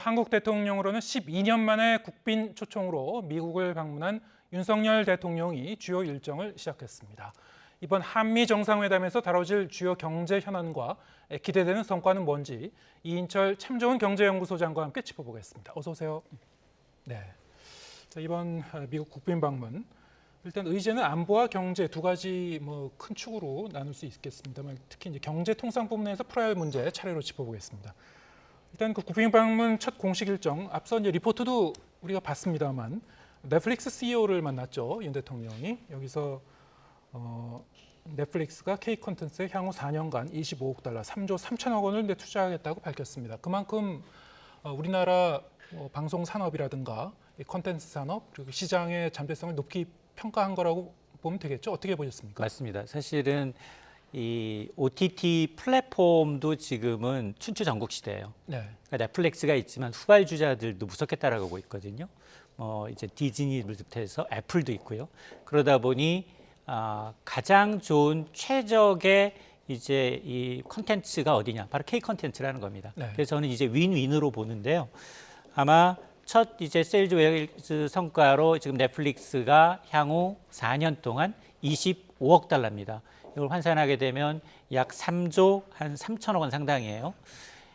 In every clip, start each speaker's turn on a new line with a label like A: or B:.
A: 한국 대통령으로는 12년 만에 국빈 초청으로 미국을 방문한 윤석열 대통령이 주요 일정을 시작했습니다. 이번 한미 정상회담에서 다뤄질 주요 경제 현안과 기대되는 성과는 뭔지 이인철 참 좋은 경제연구소장과 함께 짚어보겠습니다. 어서 오세요. 네. 자, 이번 미국 국빈 방문 일단 의제는 안보와 경제 두 가지 큰 축으로 나눌 수 있겠습니다만 특히 이제 경제 통상 부분에서 풀어야 할 문제 차례로 짚어보겠습니다. 일단 그 국빈 방문 첫 공식 일정 앞서 이제 리포트도 우리가 봤습니다만 넷플릭스 CEO를 만났죠. 윤 대통령이 여기서 넷플릭스가 K 콘텐츠에 향후 4년간 25억 달러, 3조 3천억 원을 투자하겠다고 밝혔습니다. 그만큼 우리나라 방송 산업이라든가 콘텐츠 산업 그리고 시장의 잠재성을 높이 평가한 거라고 보면 되겠죠. 어떻게 보셨습니까?
B: 맞습니다. 사실은 이 OTT 플랫폼도 지금은 춘추전국 시대예요.
A: 네.
B: 그러니까 넷플릭스가 있지만 후발주자들도 무섭게 따라가고 있거든요. 이제 디즈니부터 해서 애플도 있고요. 그러다 보니 가장 좋은 최적의 이제 이 콘텐츠가 어디냐? 바로 K 콘텐츠라는 겁니다.
A: 네.
B: 그래서 저는 이제 윈윈으로 보는데요. 아마 첫 이제 세일즈 웨일즈 성과로 지금 넷플릭스가 향후 4년 동안 25억 달러입니다. 이걸 환산하게 되면 약 3조 한 3천억 원 상당이에요.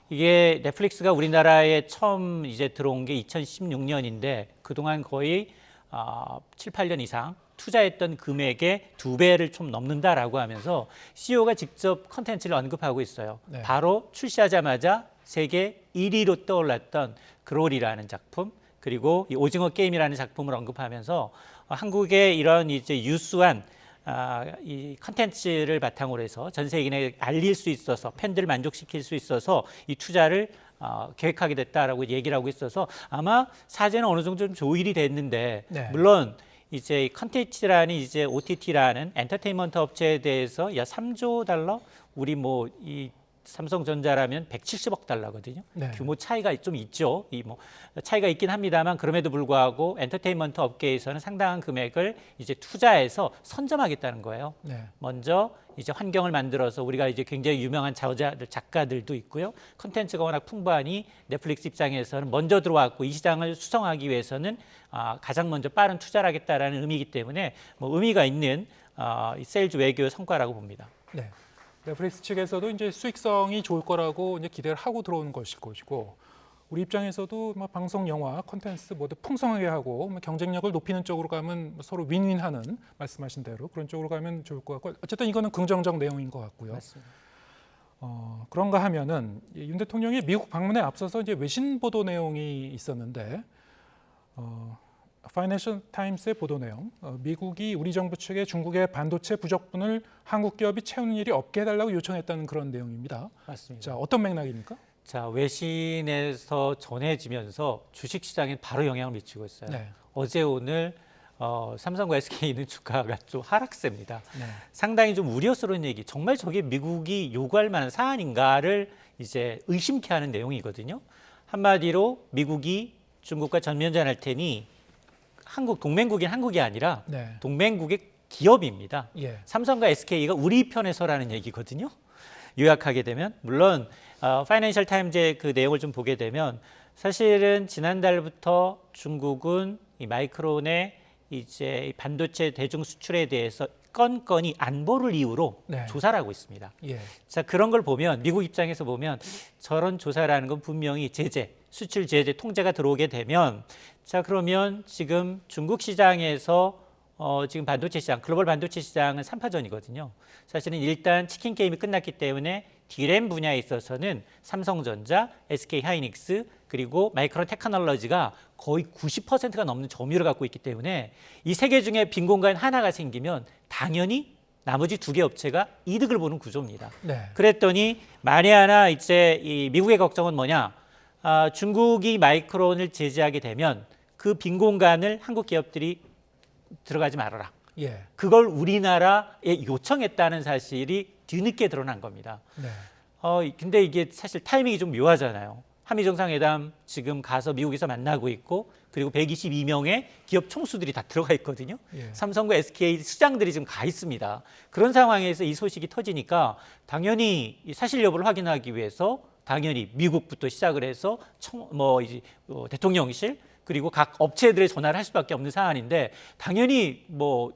B: 이게 넷플릭스가 우리나라에 처음 이제 들어온 게 2016년인데 그동안 거의 7, 8년 이상 투자했던 금액의 2배를 좀 넘는다라고 하면서 CEO가 직접 컨텐츠를 언급하고 있어요.
A: 네.
B: 바로 출시하자마자 세계 1위로 떠올랐던 그롤이라는 작품 그리고 이 오징어 게임이라는 작품을 언급하면서 한국의 이런 이제 유수한 이 컨텐츠를 바탕으로 해서 전 세계인에게 알릴 수 있어서 팬들을 만족시킬 수 있어서 이 투자를 계획하게 됐다라고 얘기를 하고 있어서 아마 사전에 어느 정도 좀 조율이 됐는데
A: 네.
B: 물론 이제 컨텐츠라는 이제 OTT라는 엔터테인먼트 업체에 대해서 야 3조 달러 우리 이 삼성전자라면 170억 달러거든요.
A: 네.
B: 규모 차이가 좀 있죠. 차이가 있긴 합니다만 그럼에도 불구하고 엔터테인먼트 업계에서는 상당한 금액을 이제 투자해서 선점하겠다는 거예요.
A: 네.
B: 먼저 이제 환경을 만들어서 우리가 이제 굉장히 유명한 저자들, 작가들도 있고요. 콘텐츠가 워낙 풍부하니 넷플릭스 입장에서는 먼저 들어왔고 이 시장을 수성하기 위해서는 가장 먼저 빠른 투자를 하겠다라는 의미이기 때문에 의미가 있는 세일즈 외교의 성과라고 봅니다.
A: 네. 넷플릭스 측에서도 이제 수익성이 좋을 거라고 이제 기대를 하고 들어오는 것일 것이고 우리 입장에서도 방송, 영화, 콘텐츠 모두 풍성하게 하고 경쟁력을 높이는 쪽으로 가면 서로 윈윈하는 말씀하신 대로 그런 쪽으로 가면 좋을 것 같고 어쨌든 이거는 긍정적 내용인 것 같고요.
B: 맞습니다.
A: 그런가 하면은 윤 대통령이 미국 방문에 앞서서 이제 외신 보도 내용이 있었는데 파이낸셜 타임스의 보도 내용, 미국이 우리 정부 측에 중국의 반도체 부족분을 한국 기업이 채우는 일이 없게 해달라고 요청했다는 그런 내용입니다.
B: 맞습니다.
A: 자, 어떤 맥락입니까?
B: 자, 외신에서 전해지면서 주식시장에 바로 영향을 미치고 있어요.
A: 네.
B: 어제 오늘 삼성과 SK는 주가가 좀 하락세입니다.
A: 네.
B: 상당히 좀 우려스러운 얘기. 정말 저게 미국이 요구할 만한 사안인가를 이제 의심케 하는 내용이거든요. 한마디로 미국이 중국과 전면전할 테니 한국 동맹국인 한국이 아니라
A: 네.
B: 동맹국의 기업입니다.
A: 예.
B: 삼성과 SK가 우리 편에 서라는 얘기거든요. 요약하게 되면 물론 파이낸셜 타임즈의 그 내용을 좀 보게 되면 사실은 지난달부터 중국은 이 마이크론의 이제 반도체 대중 수출에 대해서 건건이 안보를 이유로
A: 네.
B: 조사를 하고 있습니다.
A: 예.
B: 자, 그런 걸 보면 미국 입장에서 보면 저런 조사라는 건 분명히 제재, 수출 제재 통제가 들어오게 되면 자, 그러면 지금 중국 시장에서 지금 반도체 시장, 글로벌 반도체 시장은 3파전이거든요. 사실은 일단 치킨 게임이 끝났기 때문에 D램 분야에 있어서는 삼성전자, SK 하이닉스 그리고 마이크론 테크놀로지가 거의 90%가 넘는 점유율을 갖고 있기 때문에 이 세 개 중에 빈 공간 하나가 생기면 당연히 나머지 두 개 업체가 이득을 보는 구조입니다.
A: 네.
B: 그랬더니 만에 하나 이제 이 미국의 걱정은 뭐냐? 중국이 마이크론을 제재하게 되면 그 빈 공간을 한국 기업들이 들어가지 말아라.
A: 예.
B: 그걸 우리나라에 요청했다는 사실이 뒤늦게 드러난 겁니다.
A: 네.
B: 근데 이게 사실 타이밍이 좀 묘하잖아요. 한미 정상회담 지금 가서 미국에서 만나고 있고 그리고 122명의 기업 총수들이 다 들어가 있거든요.
A: 예.
B: 삼성과 SK 수장들이 지금 가 있습니다. 그런 상황에서 이 소식이 터지니까 당연히 이 사실 여부를 확인하기 위해서 당연히 미국부터 시작을 해서 대통령실 그리고 각 업체들에 전화를 할 수밖에 없는 사안인데 당연히 뭐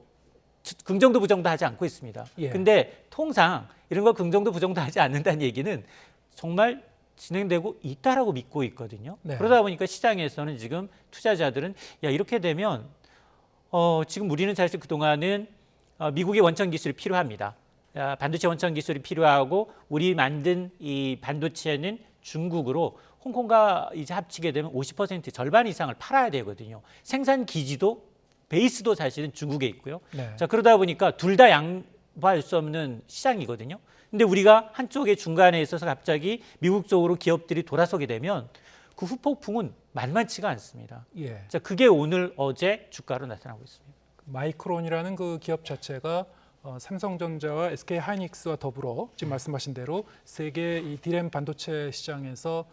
B: 긍정도 부정도 하지 않고 있습니다.
A: 예.
B: 근데 통상 이런 거 긍정도 부정도 하지 않는다는 얘기는 정말 진행되고 있다라고 믿고 있거든요.
A: 네.
B: 그러다 보니까 시장에서는 지금 투자자들은 야 이렇게 되면 지금 우리는 사실 그동안은 미국의 원천 기술이 필요합니다. 반도체 원천 기술이 필요하고 우리 만든 이 반도체는 중국으로 홍콩과 이제 합치게 되면 50% 절반 이상을 팔아야 되거든요. 생산 기지도 베이스도 사실은 중국에 있고요.
A: 네.
B: 자 그러다 보니까 둘 다 양보할 수 없는 시장이거든요. 근데 우리가 한쪽의 중간에 있어서 갑자기 미국 쪽으로 기업들이 돌아서게 되면 그 후폭풍은 만만치가 않습니다.
A: 예.
B: 자 그게 오늘 어제 주가로 나타나고 있습니다.
A: 마이크론이라는 그 기업 자체가 삼성전자와 SK 하이닉스와 더불어 지금 말씀하신 대로 세계 이 디램 반도체 시장에서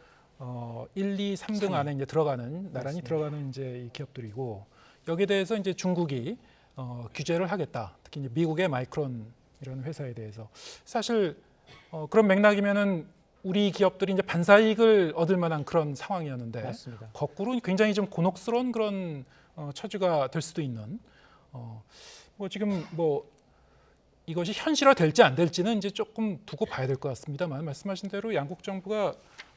A: 1, 2, 3등 안에 이제 들어가는 나란히 들어가는 이제 이 기업들이고 여기에 대해서 이제 중국이 규제를 하겠다. 특히 이제 미국의 마이크론이라는 회사에 대해서 사실 그런 맥락이면은 우리 기업들이 이제 반사이익을 얻을 만한 그런 상황이었는데
B: 맞습니다.
A: 거꾸로 굉장히 좀 곤혹스러운 그런 처지가 될 수도 있는 뭐 지금 뭐 이것이 현실화될지 안 될지는 이제 조금 두고 봐야 될 것 같습니다만 말씀하신 대로 양국 정부가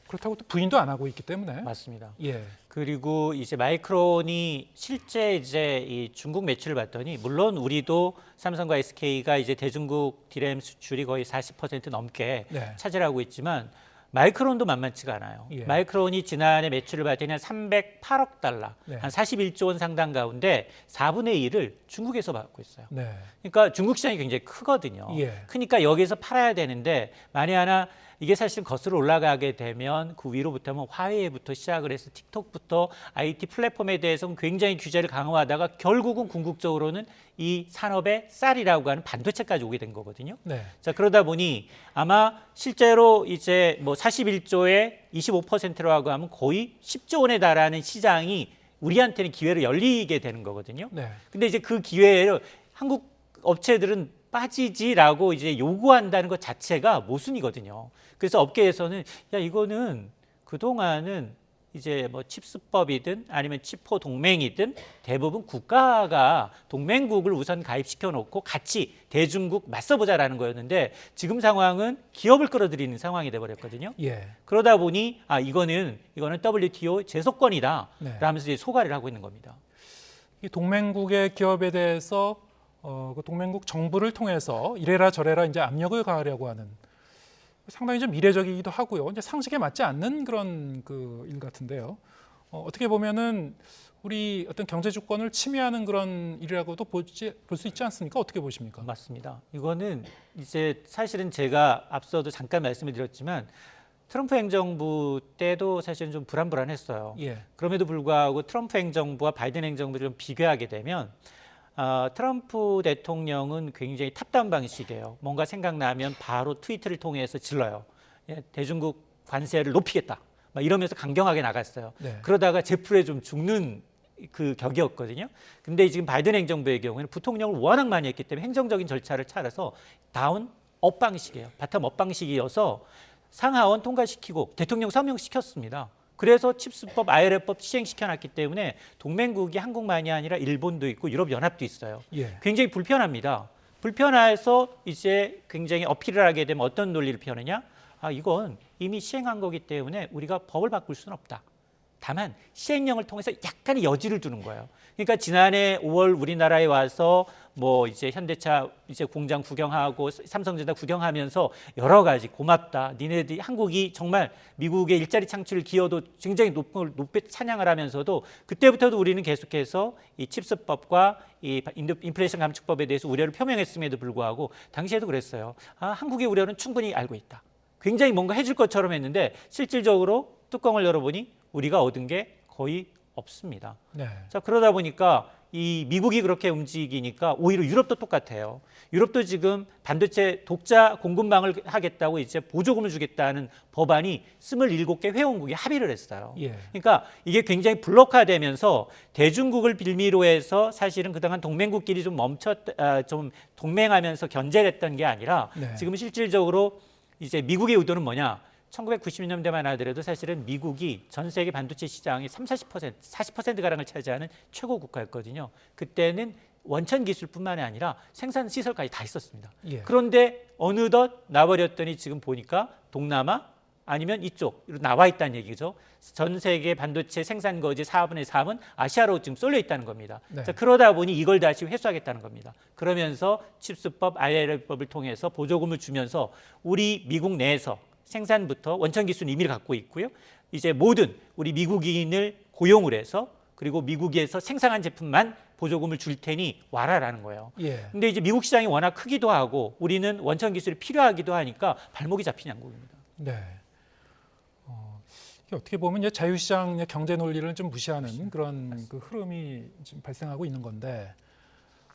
A: 그렇다고 또 부인도 안 하고 있기 때문에
B: 맞습니다.
A: 예.
B: 그리고 이제 마이크론이 실제 이제 이 중국 매출을 봤더니 물론 우리도 삼성과 SK가 이제 대중국 디램 수출이 거의 40% 넘게
A: 네.
B: 차지하고 있지만 마이크론도 만만치가 않아요.
A: 예.
B: 마이크론이 지난해 매출을 봤더니 한 308억 달러,
A: 네.
B: 한 41조 원 상당 가운데 4분의 1을 중국에서 받고 있어요.
A: 네.
B: 그러니까 중국 시장이 굉장히 크거든요.
A: 예.
B: 크니까 여기서 팔아야 되는데 만에 하나 이게 사실 거슬러 올라가게 되면 그 위로부터는 화웨이부터 시작을 해서 틱톡부터 IT 플랫폼에 대해서는 굉장히 규제를 강화하다가 결국은 궁극적으로는 이 산업의 쌀이라고 하는 반도체까지 오게 된 거거든요.
A: 네.
B: 자 그러다 보니 아마 실제로 이제 뭐 41조에 25%라고 하면 거의 10조 원에 달하는 시장이 우리한테는 기회로 열리게 되는 거거든요.
A: 네.
B: 근데 이제 그 기회를 한국 업체들은 빠지지라고 이제 요구한다는 것 자체가 모순이거든요. 그래서 업계에서는 야 이거는 그동안은 이제 뭐 칩스법이든 아니면 칩포 동맹이든 대부분 국가가 동맹국을 우선 가입시켜 놓고 같이 대중국 맞서보자라는 거였는데 지금 상황은 기업을 끌어들이는 상황이 돼 버렸거든요.
A: 예.
B: 그러다 보니 이거는 WTO 제소권이다
A: 네.
B: 라면서 이제 소가를 하고 있는 겁니다.
A: 이 동맹국의 기업에 대해서 그 동맹국 정부를 통해서 이래라 저래라 이제 압력을 가하려고 하는 상당히 좀 이례적이기도 하고요. 이제 상식에 맞지 않는 그런 그 일 같은데요. 어떻게 보면은 우리 어떤 경제 주권을 침해하는 그런 일이라고도 볼 수 있지 않습니까? 어떻게 보십니까?
B: 맞습니다. 이거는 이제 사실은 제가 앞서도 잠깐 말씀을 드렸지만 트럼프 행정부 때도 사실은 좀 불안했어요.
A: 예.
B: 그럼에도 불구하고 트럼프 행정부와 바이든 행정부를 좀 비교하게 되면 트럼프 대통령은 굉장히 탑다운 방식이에요. 뭔가 생각나면 바로 트위터를 통해서 질러요. 예, 대중국 관세를 높이겠다. 막 이러면서 강경하게 나갔어요.
A: 네.
B: 그러다가 제풀에 좀 죽는 그 격이었거든요. 근데 지금 바이든 행정부의 경우에는 부통령을 워낙 많이 했기 때문에 행정적인 절차를 차려서 다운 업 방식이에요. 바텀 업 방식이어서 상하원 통과시키고 대통령 서명시켰습니다. 그래서 칩스법, IRA법 시행시켜놨기 때문에 동맹국이 한국만이 아니라 일본도 있고 유럽연합도 있어요.
A: 예.
B: 굉장히 불편합니다. 불편해서 이제 굉장히 어필을 하게 되면 어떤 논리를 펴느냐? 이건 이미 시행한 거기 때문에 우리가 법을 바꿀 수는 없다. 다만 시행령을 통해서 약간의 여지를 두는 거예요. 그러니까 지난해 5월 우리나라에 와서 뭐 이제 현대차 이제 공장 구경하고 삼성전자 구경하면서 여러 가지 고맙다. 니네들이 한국이 정말 미국의 일자리 창출 기여도 굉장히 높게 찬양을 하면서도 그때부터도 우리는 계속해서 이 칩스법과 이 인플레이션 감축법에 대해서 우려를 표명했음에도 불구하고 당시에도 그랬어요. 한국의 우려는 충분히 알고 있다. 굉장히 뭔가 해줄 것처럼 했는데 실질적으로 뚜껑을 열어보니 우리가 얻은 게 거의 없습니다.
A: 네.
B: 자 그러다 보니까 이 미국이 그렇게 움직이니까 오히려 유럽도 똑같아요. 유럽도 지금 반도체 독자 공급망을 하겠다고 이제 보조금을 주겠다는 법안이 27개 회원국이 합의를 했어요.
A: 예.
B: 그러니까 이게 굉장히 블록화되면서 대중국을 빌미로 해서 사실은 그동안 동맹국끼리 좀 좀 동맹하면서 견제를 했던 게 아니라
A: 네.
B: 지금 실질적으로 이제 미국의 의도는 뭐냐? 1990년대만 하더라도 사실은 미국이 전 세계 반도체 시장의 30-40%, 40%가량을 차지하는 최고 국가였거든요. 그때는 원천 기술뿐만이 아니라 생산 시설까지 다 있었습니다.
A: 예.
B: 그런데 어느덧 나버렸더니 지금 보니까 동남아 아니면 이쪽으로 나와 있다는 얘기죠. 전 세계 반도체 생산 거지 4분의 3은 아시아로 지금 쏠려 있다는 겁니다.
A: 네.
B: 자, 그러다 보니 이걸 다시 회수하겠다는 겁니다. 그러면서 칩스법, IRA법을 통해서 보조금을 주면서 우리 미국 내에서 생산부터 원천 기술 임의를 갖고 있고요. 이제 모든 우리 미국인을 고용을 해서 그리고 미국에서 생산한 제품만 보조금을 줄 테니 와라라는 거예요.
A: 예.
B: 근데 이제 미국 시장이 워낙 크기도 하고 우리는 원천 기술이 필요하기도 하니까 발목이 잡힌 양국입니다.
A: 네. 이게 어떻게 보면 이제 자유시장의 경제 논리를 좀 무시하는 그런 그 흐름이 지금 발생하고 있는 건데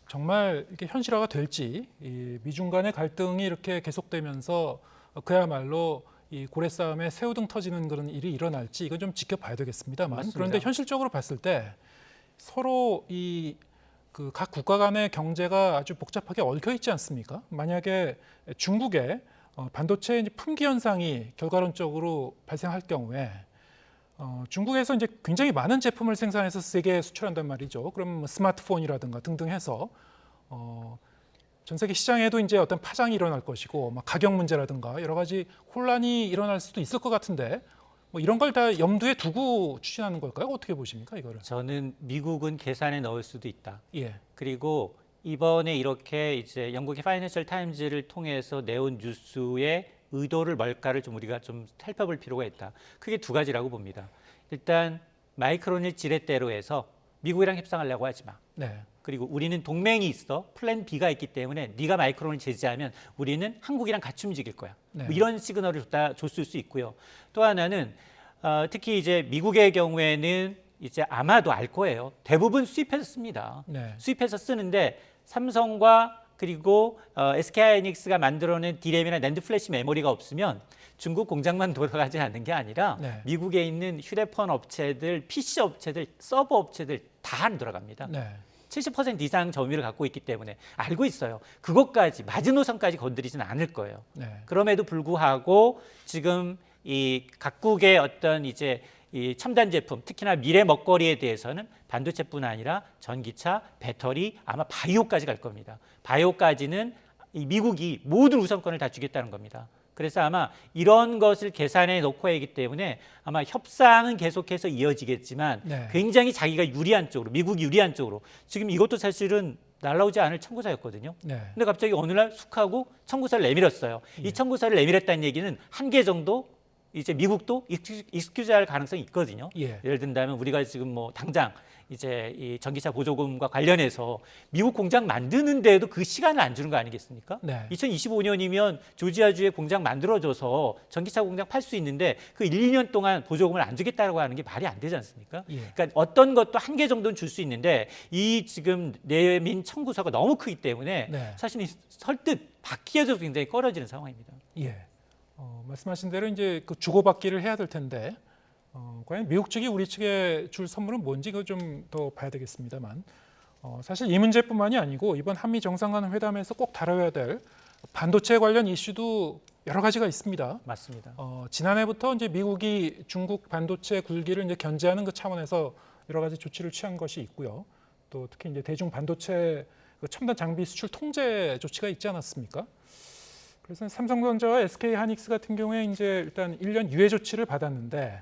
A: 정말 이게 현실화가 될지 이 미중 간의 갈등이 이렇게 계속되면서 그야말로 이 고래 싸움에 새우등 터지는 그런 일이 일어날지 이건 좀 지켜봐야 되겠습니다만
B: 맞습니다.
A: 그런데 현실적으로 봤을 때 서로 이 그 각 국가 간의 경제가 아주 복잡하게 얽혀 있지 않습니까? 만약에 중국의 반도체 이제 품귀 현상이 결과론적으로 발생할 경우에 중국에서 이제 굉장히 많은 제품을 생산해서 세계에 수출한단 말이죠. 그럼 뭐 스마트폰이라든가 등등 해서 전 세계 시장에도 이제 어떤 파장이 일어날 것이고 막 가격 문제라든가 여러 가지 혼란이 일어날 수도 있을 것 같은데 뭐 이런 걸 다 염두에 두고 추진하는 걸까요? 어떻게 보십니까 이거를?
B: 저는 미국은 계산에 넣을 수도 있다.
A: 예,
B: 그리고 이번에 이렇게 이제 영국의 파이낸셜 타임즈를 통해서 내온 뉴스의 의도를 뭘까를 좀 우리가 좀 살펴볼 필요가 있다. 크게 두 가지라고 봅니다. 일단 마이크론을 지렛대로 해서 미국이랑 협상하려고 하지 마.
A: 네,
B: 그리고 우리는 동맹이 있어. 플랜 B가 있기 때문에 네가 마이크론을 제재하면 우리는 한국이랑 같이 움직일 거야.
A: 네.
B: 뭐 이런 시그널을 줬을 수 있고요. 또 하나는 특히 이제 미국의 경우에는 이제 아마도 알 거예요. 대부분 수입해서 씁니다.
A: 네,
B: 수입해서 쓰는데 삼성과 그리고 SK하이닉스가 만들어낸 D램이나 낸드 플래시 메모리가 없으면 중국 공장만 돌아가지 않는 게 아니라
A: 네.
B: 미국에 있는 휴대폰 업체들, PC 업체들, 서버 업체들 다 안 돌아갑니다.
A: 네,
B: 70% 이상 점유율을 갖고 있기 때문에 알고 있어요. 그것까지 마지노선까지 건드리지는 않을 거예요.
A: 네,
B: 그럼에도 불구하고 지금 이 각국의 어떤 이제 이 첨단 제품, 특히나 미래 먹거리에 대해서는 반도체뿐 아니라 전기차, 배터리, 아마 바이오까지 갈 겁니다. 바이오까지는 이 미국이 모든 우선권을 다 주겠다는 겁니다. 그래서 아마 이런 것을 계산해 놓고 하기 때문에 아마 협상은 계속해서 이어지겠지만
A: 네.
B: 굉장히 자기가 유리한 쪽으로, 미국이 유리한 쪽으로 지금 이것도 사실은 날라오지 않을 청구서였거든요.
A: 네.
B: 근데 갑자기 어느 날 쑥 하고 청구서를 내밀었어요. 이 청구서를 내밀었다는 얘기는 한 개 정도 이제 미국도 익스큐즈할 가능성이 있거든요.
A: 예.
B: 예를 든다면 우리가 지금 뭐 당장 이제 이 전기차 보조금과 관련해서 미국 공장 만드는 데에도 그 시간을 안 주는 거 아니겠습니까?
A: 네.
B: 2025년이면 조지아주에 공장 만들어줘서 전기차 공장 팔 수 있는데 그 1, 2년 동안 보조금을 안 주겠다고 하는 게 말이 안 되지 않습니까?
A: 예.
B: 그러니까 어떤 것도 한 개 정도는 줄 수 있는데 이 지금 내민 청구서가 너무 크기 때문에
A: 네.
B: 사실 설득 받기에도 굉장히 꺼려지는 상황입니다.
A: 예. 말씀하신 대로 이제 그 주고받기를 해야 될 텐데 과연 미국 측이 우리 측에 줄 선물은 뭔지 그거 좀 더 봐야 되겠습니다만 사실 이 문제뿐만이 아니고 이번 한미 정상간 회담에서 꼭 다뤄야 될 반도체 관련 이슈도 여러 가지가 있습니다.
B: 맞습니다.
A: 지난해부터 이제 미국이 중국 반도체 굴기를 이제 견제하는 그 차원에서 여러 가지 조치를 취한 것이 있고요. 또 특히 이제 대중 반도체 그 첨단 장비 수출 통제 조치가 있지 않았습니까? 그래서 삼성전자와 SK하이닉스 같은 경우에 이제 일단 1년 유예 조치를 받았는데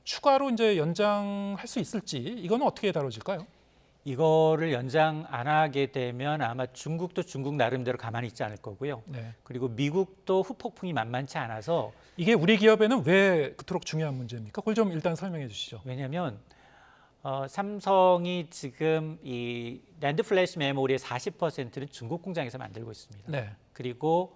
A: 추가로 이제 연장할 수 있을지 이거는 어떻게 다뤄질까요?
B: 이거를 연장 안 하게 되면 아마 중국도 중국 나름대로 가만히 있지 않을 거고요.
A: 네.
B: 그리고 미국도 후폭풍이 만만치 않아서
A: 이게 우리 기업에는 왜 그토록 중요한 문제입니까? 그걸 좀 일단 설명해 주시죠.
B: 왜냐하면 삼성이 지금 이 낸드 플래시 메모리의 40%는 중국 공장에서 만들고 있습니다.
A: 네.
B: 그리고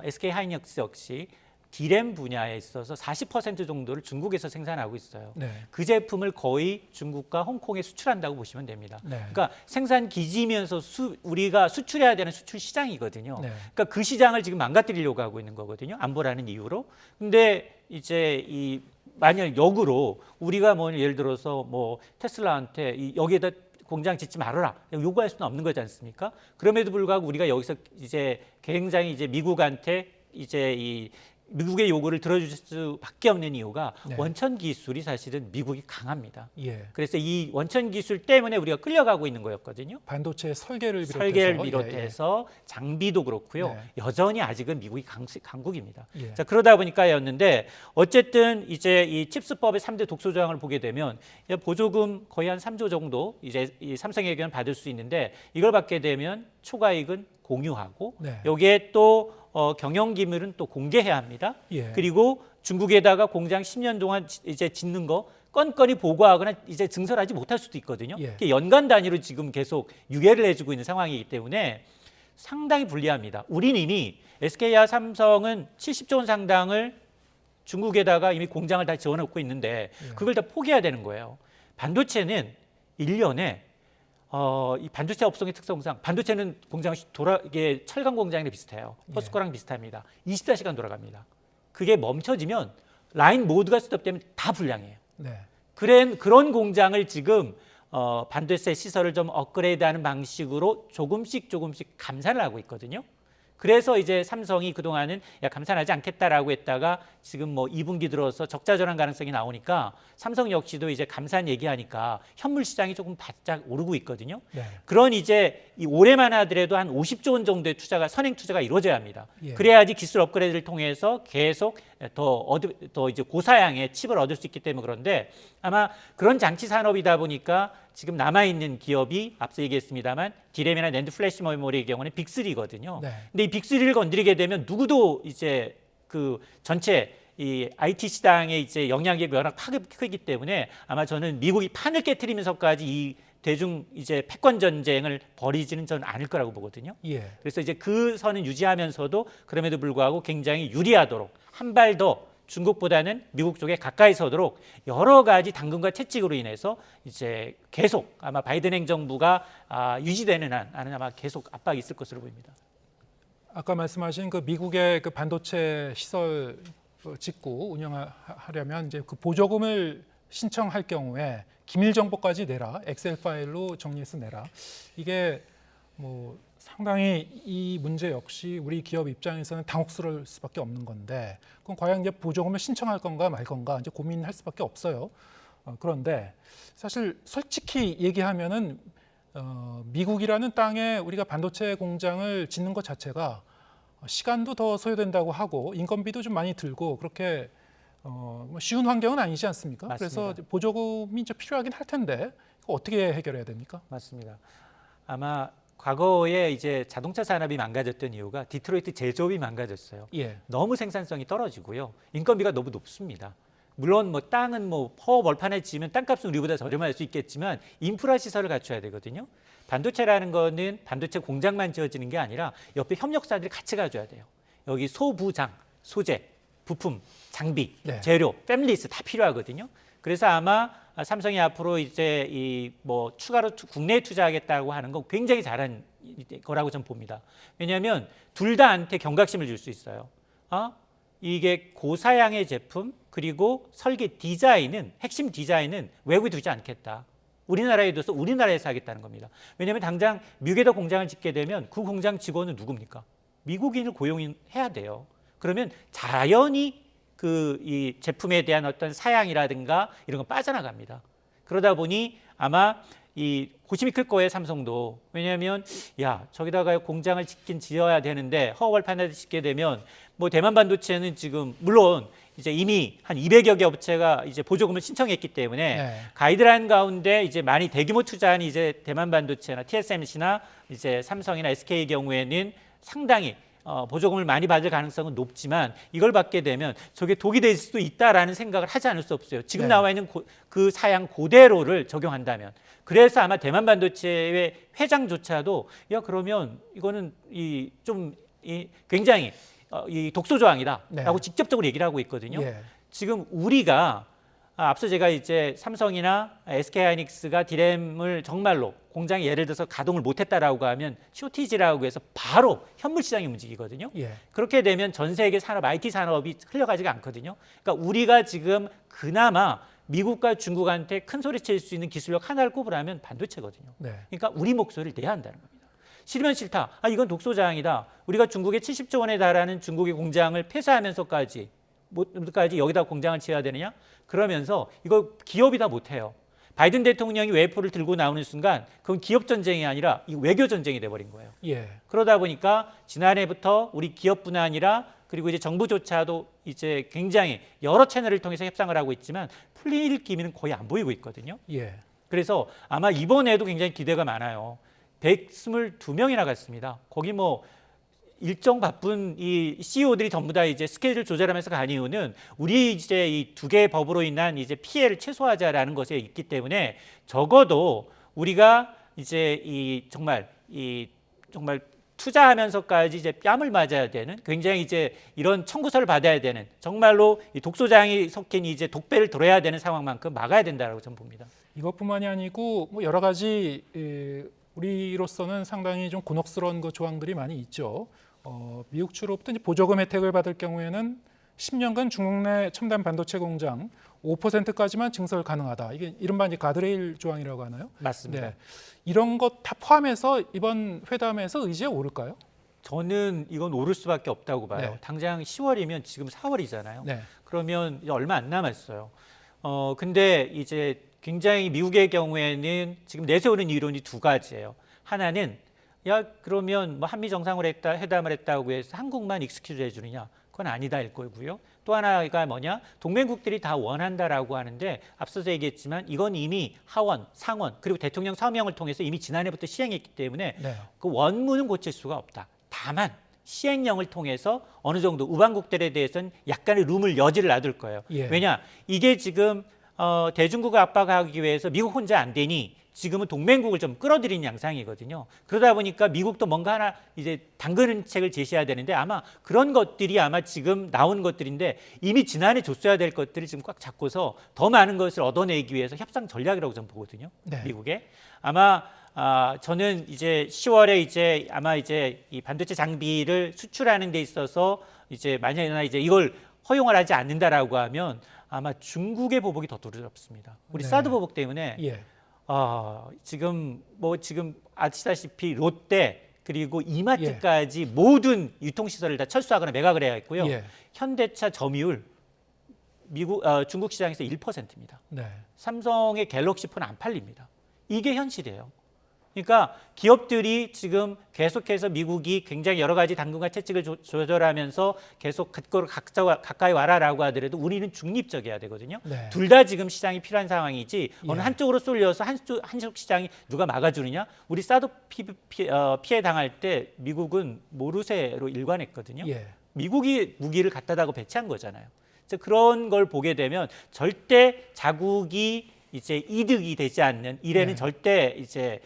B: SK하이닉스 역시 D램 분야에 있어서 40% 정도를 중국에서 생산하고 있어요.
A: 네.
B: 그 제품을 거의 중국과 홍콩에 수출한다고 보시면 됩니다.
A: 네.
B: 그러니까 생산 기지면서 우리가 수출해야 되는 수출 시장이거든요.
A: 네.
B: 그러니까 그 시장을 지금 망가뜨리려고 하고 있는 거거든요. 안보라는 이유로. 근데 이제 만약 역으로 우리가 뭐 예를 들어서 뭐 테슬라한테 여기에다 공장 짓지 말아라 요구할 수는 없는 거지 않습니까? 그럼에도 불구하고 우리가 여기서 이제 굉장히 이제 미국한테 이제 미국의 요구를 들어줄 수밖에 없는 이유가
A: 네.
B: 원천 기술이 사실은 미국이 강합니다.
A: 예.
B: 그래서 이 원천 기술 때문에 우리가 끌려가고 있는 거였거든요.
A: 반도체 설계를
B: 설계를
A: 비롯해서,
B: 비롯해서 장비도 그렇고요.
A: 네.
B: 여전히 아직은 미국이 강국입니다.
A: 예.
B: 자, 그러다 보니까였는데 어쨌든 이제 이 칩스법의 3대 독소 조항을 보게 되면 보조금 거의 한 3조 정도 이제 이 삼성에게는 받을 수 있는데 이걸 받게 되면 초과이익은 공유하고
A: 네.
B: 여기에 또 경영 기밀은 또 공개해야 합니다.
A: 예.
B: 그리고 중국에다가 공장 10년 동안 이제 짓는 거 건건히 보고하거나 이제 증설하지 못할 수도 있거든요.
A: 예.
B: 이게 연간 단위로 지금 계속 유예를 해주고 있는 상황이기 때문에 상당히 불리합니다. 우리는 이미 SK와 삼성은 70조 원 상당을 중국에다가 이미 공장을 다 지어놓고 있는데
A: 예.
B: 그걸 다 포기해야 되는 거예요. 반도체는 1년에 이 반도체 업종의 특성상 반도체는 공장 이게 철강 공장이랑 비슷해요. 포스코랑 비슷합니다. 24시간 돌아갑니다. 그게 멈춰지면 라인 모두가 스톱되면 다 불량해요.
A: 네.
B: 그런 공장을 지금 반도체 시설을 좀 업그레이드하는 방식으로 조금씩 감산을 하고 있거든요. 그래서 이제 삼성이 그동안은 감산하지 않겠다라고 했다가 지금 뭐 2분기 들어서 적자 전환 가능성이 나오니까 삼성 역시도 이제 감산 얘기하니까 현물 시장이 조금 바짝 오르고 있거든요.
A: 네.
B: 그런 이제 이 올해만 하더라도 한 50조 원 정도의 투자가 선행 투자가 이루어져야 합니다.
A: 예.
B: 그래야지 기술 업그레이드를 통해서 계속 더 이제 고사양의 칩을 얻을 수 있기 때문에 그런데 아마 그런 장치 산업이다 보니까 지금 남아 있는 기업이 앞서 얘기했습니다만 디램이나 낸드 플래시 메모리의 경우는 빅3거든요.
A: 네.
B: 근데 이 빅3를 건드리게 되면 누구도 이제 그 전체 이 IT 시장의 이제 영향력이 워낙 크기 때문에 아마 저는 미국이 판을 깨트리면서까지 이 대중 이제 패권 전쟁을 벌이지는 저는 않을 거라고 보거든요.
A: 예.
B: 그래서 이제 그 선은 유지하면서도 그럼에도 불구하고 굉장히 유리하도록 한 발 더 중국보다는 미국 쪽에 가까이 서도록 여러 가지 당근과 채찍으로 인해서 이제 계속 아마 바이든 행정부가 유지되는 한은 아마 계속 압박이 있을 것으로 보입니다.
A: 아까 말씀하신 그 미국의 그 반도체 시설 짓고 운영하려면 이제 그 보조금을 신청할 경우에 기밀 정보까지 내라, 엑셀 파일로 정리해서 내라. 이게 뭐 상당히 이 문제 역시 우리 기업 입장에서는 당혹스러울 수밖에 없는 건데, 그럼 과연 이제 보조금을 신청할 건가 말 건가 이제 고민할 수밖에 없어요. 그런데 사실 솔직히 얘기하면은 미국이라는 땅에 우리가 반도체 공장을 짓는 것 자체가 시간도 더 소요된다고 하고 인건비도 좀 많이 들고 그렇게 뭐 쉬운 환경은 아니지 않습니까?
B: 맞습니다.
A: 그래서 보조금이 이제 필요하긴 할 텐데 그거 어떻게 해결해야 됩니까?
B: 맞습니다. 아마 과거에 이제 자동차 산업이 망가졌던 이유가 디트로이트 제조업이 망가졌어요.
A: 예.
B: 너무 생산성이 떨어지고요. 인건비가 너무 높습니다. 물론 뭐 땅은 뭐 퍼 벌판에 지으면 땅값은 우리보다 저렴할 수 있겠지만 인프라 시설을 갖춰야 되거든요. 반도체라는 거는 반도체 공장만 지어지는 게 아니라 옆에 협력사들이 같이 가줘야 돼요. 여기 소부장, 소재, 부품, 장비,
A: 네.
B: 재료, 패밀리스 다 필요하거든요. 그래서 아마 삼성이 앞으로 이제 이 뭐 추가로 국내에 투자하겠다고 하는 건 굉장히 잘한 거라고 저는 봅니다. 왜냐하면 둘 다한테 경각심을 줄 수 있어요. 이게 고사양의 제품 그리고 설계 디자인은 핵심 디자인은 외국에 두지 않겠다. 우리나라에 둬서 우리나라에서 하겠다는 겁니다. 왜냐하면 당장 미국에다 공장을 짓게 되면 그 공장 직원은 누굽니까? 미국인을 고용해야 돼요. 그러면 자연히 이 제품에 대한 어떤 사양이라든가 이런 건 빠져나갑니다. 그러다 보니 아마 이 고심이 클 거예요, 삼성도. 왜냐하면 저기다가 공장을 지어야 되는데 허허벌판에 짓게 되면 뭐 대만 반도체는 지금 물론 이제 이미 한 200여 개 업체가 이제 보조금을 신청했기 때문에
A: 네.
B: 가이드라인 가운데 이제 많이 대규모 투자한 이제 대만 반도체나 TSMC나 이제 삼성이나 SK의 경우에는 상당히 보조금을 많이 받을 가능성은 높지만 이걸 받게 되면 저게 독이 될 수도 있다라는 생각을 하지 않을 수 없어요. 지금
A: 네.
B: 나와 있는 그 사양 그대로를 적용한다면. 그래서 아마 대만 반도체의 회장조차도 그러면 이거는 굉장히 이 독소 조항이다라고
A: 네.
B: 직접적으로 얘기를 하고 있거든요.
A: 예.
B: 지금 우리가 앞서 제가 이제 삼성이나 SK하이닉스가 디램을 정말로 공장에 예를 들어서 가동을 못했다라고 하면 쇼티지라고 해서 바로 현물 시장이 움직이거든요.
A: 예.
B: 그렇게 되면 전 세계 산업, IT 산업이 흘러가지가 않거든요. 그러니까 우리가 지금 그나마 미국과 중국한테 큰 소리 칠 수 있는 기술력 하나를 꼽으라면 반도체거든요.
A: 네.
B: 그러니까 우리 목소리를 내야 한다는 겁니다. 싫으면 싫다. 아, 이건 독소자항이다. 우리가 중국에 70조 원에 달하는 중국의 공장을 폐쇄하면서까지 여기다 공장을 지어야 되느냐? 그러면서 이거 기업이 다 못해요. 바이든 대통령이 웨이퍼를 들고 나오는 순간 그건 기업 전쟁이 아니라 이 외교 전쟁이 돼버린 거예요.
A: 예.
B: 그러다 보니까 지난해부터 우리 기업뿐 아니라 그리고 이제 정부조차도 이제 굉장히 여러 채널을 통해서 협상을 하고 있지만 풀릴 기미는 거의 안 보이고 있거든요.
A: 예.
B: 그래서 아마 이번에도 굉장히 기대가 많아요. 122명이나 갔습니다. 거기 뭐 일정 바쁜 이 CEO들이 전부 다 이제 스케줄 조절하면서 간 이유는 우리 이제 이 두 개의 법으로 인한 이제 피해를 최소화하자라는 것에 있기 때문에 적어도 우리가 이제 이 정말 투자하면서까지 이제 뺨을 맞아야 되는 굉장히 이제 이런 청구서를 받아야 되는 정말로 이 독소장이 섞인 이제 독배를 들어야 되는 상황만큼 막아야 된다라고 저는 봅니다.
A: 이것뿐만이 아니고 뭐 여러 가지 우리로서는 상당히 좀 곤혹스러운 그 조항들이 많이 있죠. 미국 주로부터 이제 보조금 혜택을 받을 경우에는 10년간 중국 내 첨단 반도체 공장 5%까지만 증설 가능하다. 이게 이른바 이제 가드레일 조항이라고 하나요?
B: 맞습니다.
A: 네. 이런 것 다 포함해서 이번 회담에서 의지에 오를까요?
B: 저는 이건 오를 수밖에 없다고 봐요.
A: 네.
B: 당장 10월이면 지금 4월이잖아요.
A: 네.
B: 그러면 이제 얼마 안 남았어요. 근데 이제 굉장히 미국의 경우에는 지금 내세우는 이론이 두 가지예요. 하나는 야 그러면 뭐 한미 회담을 했다고 해서 한국만 익스큐즈 해주느냐? 그건 아니다 일 거고요. 또 하나가 뭐냐? 동맹국들이 다 원한다라고 하는데 앞서서 얘기했지만 이건 이미 하원, 상원 그리고 대통령 서명을 통해서 이미 지난해부터 시행했기 때문에
A: 네.
B: 그 원문은 고칠 수가 없다. 다만 시행령을 통해서 어느 정도 우방국들에 대해서는 약간의 여지를 놔둘 거예요.
A: 예.
B: 왜냐? 이게 지금 대중국을 압박하기 위해서 미국 혼자 안 되니 지금은 동맹국을 좀 끌어들이는 양상이거든요. 그러다 보니까 미국도 뭔가 하나 이제 당근은 책을 제시해야 되는데 아마 그런 것들이 아마 지금 나온 것들인데 이미 지난해 줬어야 될 것들을 지금 꽉 잡고서 더 많은 것을 얻어내기 위해서 협상 전략이라고 저는 보거든요.
A: 네.
B: 미국에 아마 저는 이제 10월에 이제 아마 이제 이 반도체 장비를 수출하는 데 있어서 이제 만약에 이제 이걸 허용을 하지 않는다라고 하면 아마 중국의 보복이 더 두렵습니다. 우리
A: 네.
B: 사드 보복 때문에
A: 예.
B: 지금 아시다시피 롯데 그리고 이마트까지 모든 유통시설을 다 철수하거나 매각을 해야 했고요.
A: 예.
B: 현대차 점유율 중국 시장에서 1%입니다.
A: 네.
B: 삼성의 갤럭시 폰 안 팔립니다. 이게 현실이에요. 그러니까 기업들이 지금 계속해서 미국이 굉장히 여러 가지 당근과 채찍을 조절하면서 계속 그걸 가까이 와라라고 하더라도 우리는 중립적이어야 되거든요.
A: 네.
B: 둘 다 지금 시장이 필요한 상황이지 어느
A: 예.
B: 한쪽으로 쏠려서 한쪽 시장이 누가 막아주느냐. 우리 사드 피해 당할 때 미국은 모르쇠로 일관했거든요.
A: 예.
B: 미국이 무기를 갖다다고 배치한 거잖아요. 그래서 그런 걸 보게 되면 절대 자국이 이제 이득이 되지 않는 일에는
A: 네.
B: 절대 이제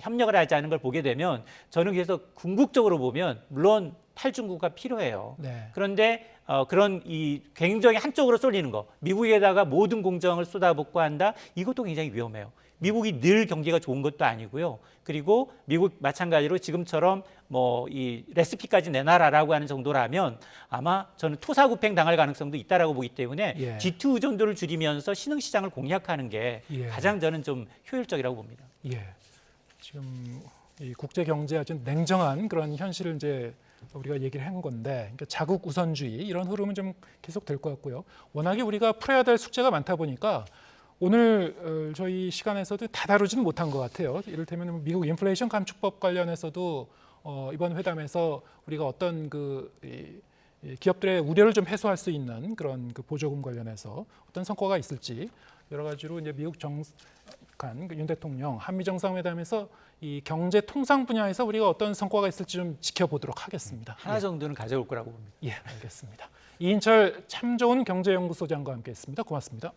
B: 협력을 하지 않는 걸 보게 되면 저는 그래서 궁극적으로 보면 물론 탈중국가 필요해요.
A: 네.
B: 그런데 그런 이 굉장히 한쪽으로 쏠리는 거, 미국에다가 모든 공정을 쏟아붓고 한다. 이것도 굉장히 위험해요. 미국이 늘 경제가 좋은 것도 아니고요. 그리고 미국 마찬가지로 지금처럼 뭐 이 레시피까지 내놔라라고 하는 정도라면 아마 저는 토사구팽 당할 가능성도 있다라고 보기 때문에
A: 예.
B: G2 의존도를 줄이면서 신흥 시장을 공략하는 게
A: 예.
B: 가장 저는 좀 효율적이라고 봅니다.
A: 예. 지금 이 국제 경제의 아주 냉정한 그런 현실을 이제 우리가 얘기를 한 건데, 그러니까 자국 우선주의 이런 흐름은 좀 계속 될 것 같고요. 워낙에 우리가 풀어야 될 숙제가 많다 보니까 오늘 저희 시간에서도 다 다루지는 못한 것 같아요. 이를테면 미국 인플레이션 감축법 관련해서도 이번 회담에서 우리가 어떤 이 기업들의 우려를 좀 해소할 수 있는 그런 그 보조금 관련해서 어떤 성과가 있을지 여러 가지로 이제 미국 윤 대통령 한미 정상회담에서 이 경제 통상 분야에서 우리가 어떤 성과가 있을지 좀 지켜보도록 하겠습니다.
B: 하나 정도는 가져올 거라고 봅니다.
A: 예, 알겠습니다. 이인철 참 좋은 경제연구소장과 함께했습니다. 고맙습니다.